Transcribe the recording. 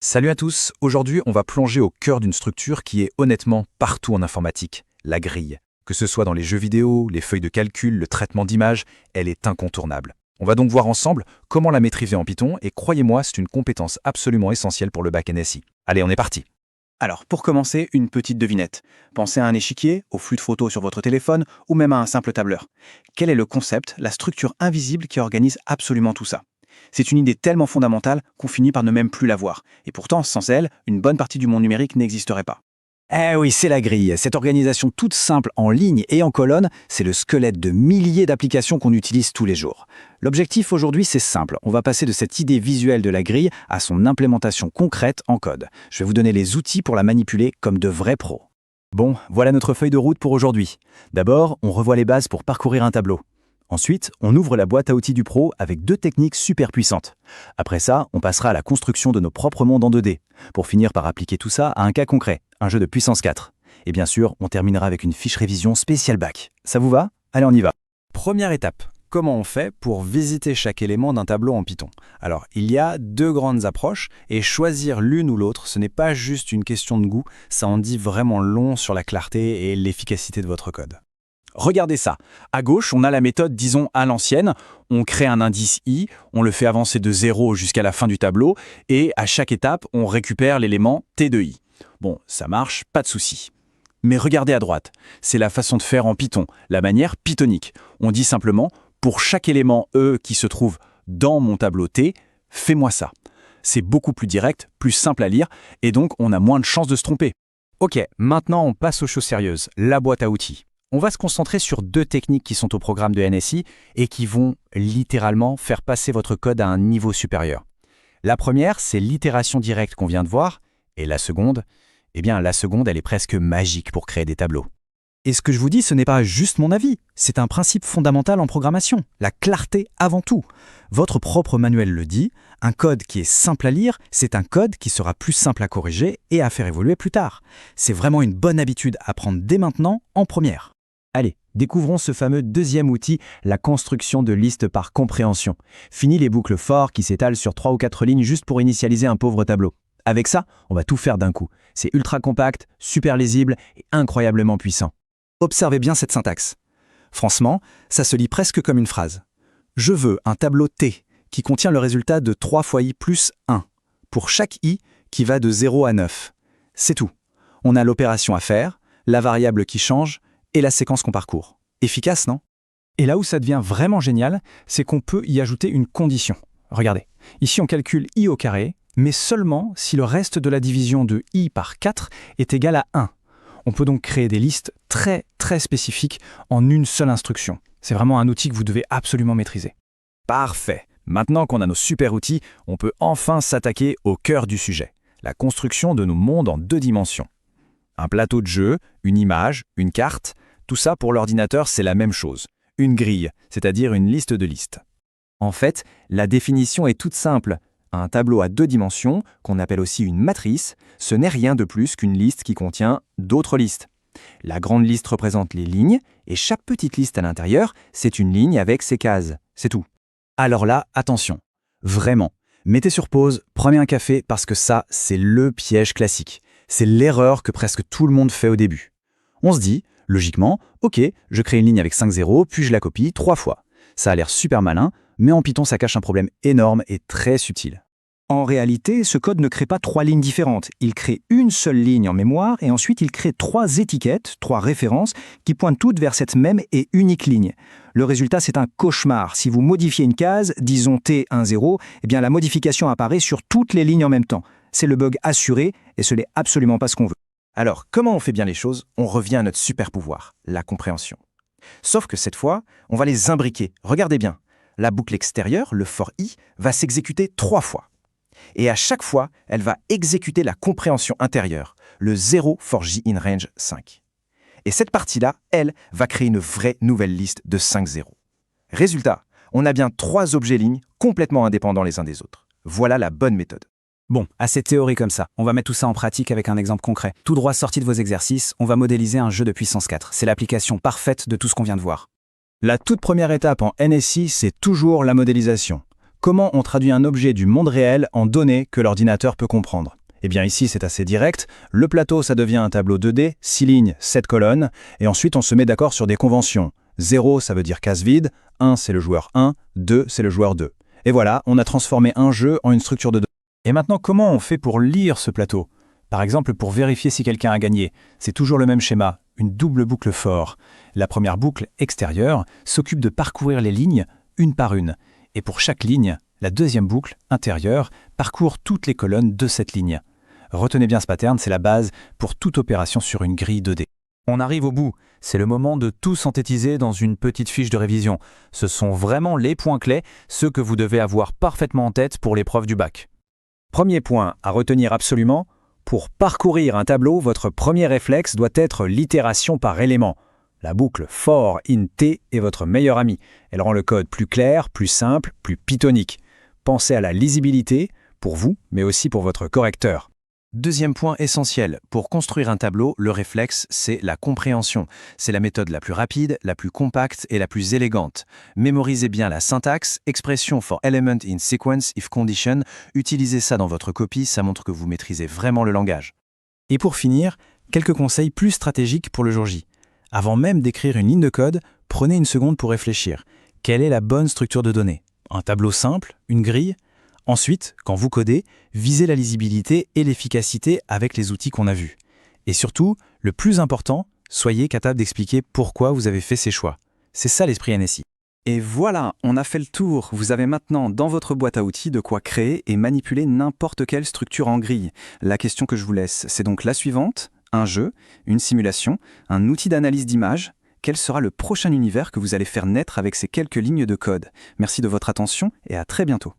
Salut à tous, aujourd'hui on va plonger au cœur d'une structure qui est honnêtement partout en informatique, la grille. Que ce soit dans les jeux vidéo, les feuilles de calcul, le traitement d'images, elle est incontournable. On va donc voir ensemble comment la maîtriser en Python et croyez-moi, c'est une compétence absolument essentielle pour le back NSI. Allez, on est parti. Alors, pour commencer, une petite devinette. Pensez à un échiquier, au flux de photos sur votre téléphone ou même à un simple tableur. Quel est le concept, la structure invisible qui organise absolument tout ça? C'est une idée tellement fondamentale qu'on finit par ne même plus la voir. Et pourtant, sans elle, une bonne partie du monde numérique n'existerait pas. Eh oui, c'est la grille. Cette organisation toute simple en ligne et en colonne, c'est le squelette de milliers d'applications qu'on utilise tous les jours. L'objectif aujourd'hui, c'est simple. On va passer de cette idée visuelle de la grille à son implémentation concrète en code. Je vais vous donner les outils pour la manipuler comme de vrais pros. Bon, voilà notre feuille de route pour aujourd'hui. D'abord, on revoit les bases pour parcourir un tableau. Ensuite, on ouvre la boîte à outils du pro avec deux techniques super puissantes. Après ça, on passera à la construction de nos propres mondes en 2D, pour finir par appliquer tout ça à un cas concret, un jeu de puissance 4. Et bien sûr, on terminera avec une fiche révision spéciale bac. Ça vous va? Allez, on y va. Première étape, comment on fait pour visiter chaque élément d'un tableau en Python? Alors, il y a deux grandes approches, et choisir l'une ou l'autre, ce n'est pas juste une question de goût, ça en dit vraiment long sur la clarté et l'efficacité de votre code. Regardez ça. À gauche, on a la méthode, disons, à l'ancienne. On crée un indice i, on le fait avancer de 0 jusqu'à la fin du tableau, et à chaque étape, on récupère l'élément t de i. Bon, ça marche, pas de souci. Mais regardez à droite, c'est la façon de faire en Python, la manière pythonique. On dit simplement, pour chaque élément e qui se trouve dans mon tableau t, fais-moi ça. C'est beaucoup plus direct, plus simple à lire, et donc on a moins de chances de se tromper. Ok, maintenant on passe aux choses sérieuses, la boîte à outils. On va se concentrer sur deux techniques qui sont au programme de NSI et qui vont littéralement faire passer votre code à un niveau supérieur. La première, c'est l'itération directe qu'on vient de voir, et la seconde, la seconde, elle est presque magique pour créer des tableaux. Et ce que je vous dis, ce n'est pas juste mon avis, c'est un principe fondamental en programmation, la clarté avant tout. Votre propre manuel le dit, un code qui est simple à lire, c'est un code qui sera plus simple à corriger et à faire évoluer plus tard. C'est vraiment une bonne habitude à prendre dès maintenant en première. Allez, découvrons ce fameux deuxième outil, la construction de listes par compréhension. Fini les boucles for qui s'étalent sur 3 ou 4 lignes juste pour initialiser un pauvre tableau. Avec ça, on va tout faire d'un coup. C'est ultra compact, super lisible et incroyablement puissant. Observez bien cette syntaxe. Franchement, ça se lit presque comme une phrase. Je veux un tableau T qui contient le résultat de 3 fois i plus 1, pour chaque i qui va de 0 à 9. C'est tout. On a l'opération à faire, la variable qui change, et la séquence qu'on parcourt. Efficace, non? Et là où ça devient vraiment génial, c'est qu'on peut y ajouter une condition. Regardez, ici on calcule i au carré, mais seulement si le reste de la division de i par 4 est égal à 1. On peut donc créer des listes très spécifiques en une seule instruction. C'est vraiment un outil que vous devez absolument maîtriser. Parfait. Maintenant qu'on a nos super outils, on peut enfin s'attaquer au cœur du sujet, la construction de nos mondes en 2 dimensions. Un plateau de jeu, une image, une carte, tout ça pour l'ordinateur c'est la même chose. Une grille, c'est-à-dire une liste de listes. En fait, la définition est toute simple. Un tableau à 2 dimensions, qu'on appelle aussi une matrice, ce n'est rien de plus qu'une liste qui contient d'autres listes. La grande liste représente les lignes, et chaque petite liste à l'intérieur, c'est une ligne avec ses cases. C'est tout. Alors là, attention. Vraiment. Mettez sur pause, prenez un café, parce que ça, c'est le piège classique. C'est l'erreur que presque tout le monde fait au début. On se dit, logiquement, ok, je crée une ligne avec 5 zéros, puis je la copie 3 fois. Ça a l'air super malin, mais en Python, ça cache un problème énorme et très subtil. En réalité, ce code ne crée pas 3 lignes différentes. Il crée une seule ligne en mémoire et ensuite il crée 3 étiquettes, 3 références qui pointent toutes vers cette même et unique ligne. Le résultat, c'est un cauchemar. Si vous modifiez une case, disons T10, eh bien la modification apparaît sur toutes les lignes en même temps. C'est le bug assuré et ce n'est absolument pas ce qu'on veut. Alors, comment on fait bien les choses? On revient à notre super pouvoir, la compréhension. Sauf que cette fois, on va les imbriquer. Regardez bien, la boucle extérieure, le for i, va s'exécuter 3 fois. Et à chaque fois, elle va exécuter la compréhension intérieure, le 0 for j in range 5. Et cette partie-là, elle, va créer une vraie nouvelle liste de 5 zéros. Résultat, on a bien 3 objets lignes complètement indépendants les uns des autres. Voilà la bonne méthode. Bon, assez théorie comme ça. On va mettre tout ça en pratique avec un exemple concret. Tout droit sorti de vos exercices, on va modéliser un jeu de puissance 4. C'est l'application parfaite de tout ce qu'on vient de voir. La toute première étape en NSI, c'est toujours la modélisation. Comment on traduit un objet du monde réel en données que l'ordinateur peut comprendre? Eh bien ici, c'est assez direct. Le plateau, ça devient un tableau 2D, 6 lignes, 7 colonnes, et ensuite on se met d'accord sur des conventions. 0, ça veut dire case vide, 1, c'est le joueur 1, 2, c'est le joueur 2. Et voilà, on a transformé un jeu en une structure de données. Et maintenant, comment on fait pour lire ce plateau? Par exemple, pour vérifier si quelqu'un a gagné. C'est toujours le même schéma, une double boucle for. La première boucle, extérieure, s'occupe de parcourir les lignes une par une. Et pour chaque ligne, la deuxième boucle, intérieure, parcourt toutes les colonnes de cette ligne. Retenez bien ce pattern, c'est la base pour toute opération sur une grille 2D. On arrive au bout. C'est le moment de tout synthétiser dans une petite fiche de révision. Ce sont vraiment les points clés, ceux que vous devez avoir parfaitement en tête pour l'épreuve du bac. Premier point à retenir absolument, pour parcourir un tableau, votre premier réflexe doit être l'itération par élément. La boucle for in t est votre meilleure amie. Elle rend le code plus clair, plus simple, plus pythonique. Pensez à la lisibilité, pour vous, mais aussi pour votre correcteur. Deuxième point essentiel, pour construire un tableau, le réflexe, c'est la compréhension. C'est la méthode la plus rapide, la plus compacte et la plus élégante. Mémorisez bien la syntaxe, expression for element in sequence if condition, utilisez ça dans votre copie, ça montre que vous maîtrisez vraiment le langage. Et pour finir, quelques conseils plus stratégiques pour le jour J. Avant même d'écrire une ligne de code, prenez une seconde pour réfléchir. Quelle est la bonne structure de données? Un tableau simple? Une grille? Ensuite, quand vous codez, visez la lisibilité et l'efficacité avec les outils qu'on a vus. Et surtout, le plus important, soyez capable d'expliquer pourquoi vous avez fait ces choix. C'est ça l'esprit NSI. Et voilà, on a fait le tour. Vous avez maintenant dans votre boîte à outils de quoi créer et manipuler n'importe quelle structure en grille. La question que je vous laisse, c'est donc la suivante. Un jeu, une simulation, un outil d'analyse d'image. Quel sera le prochain univers que vous allez faire naître avec ces quelques lignes de code? Merci de votre attention et à très bientôt.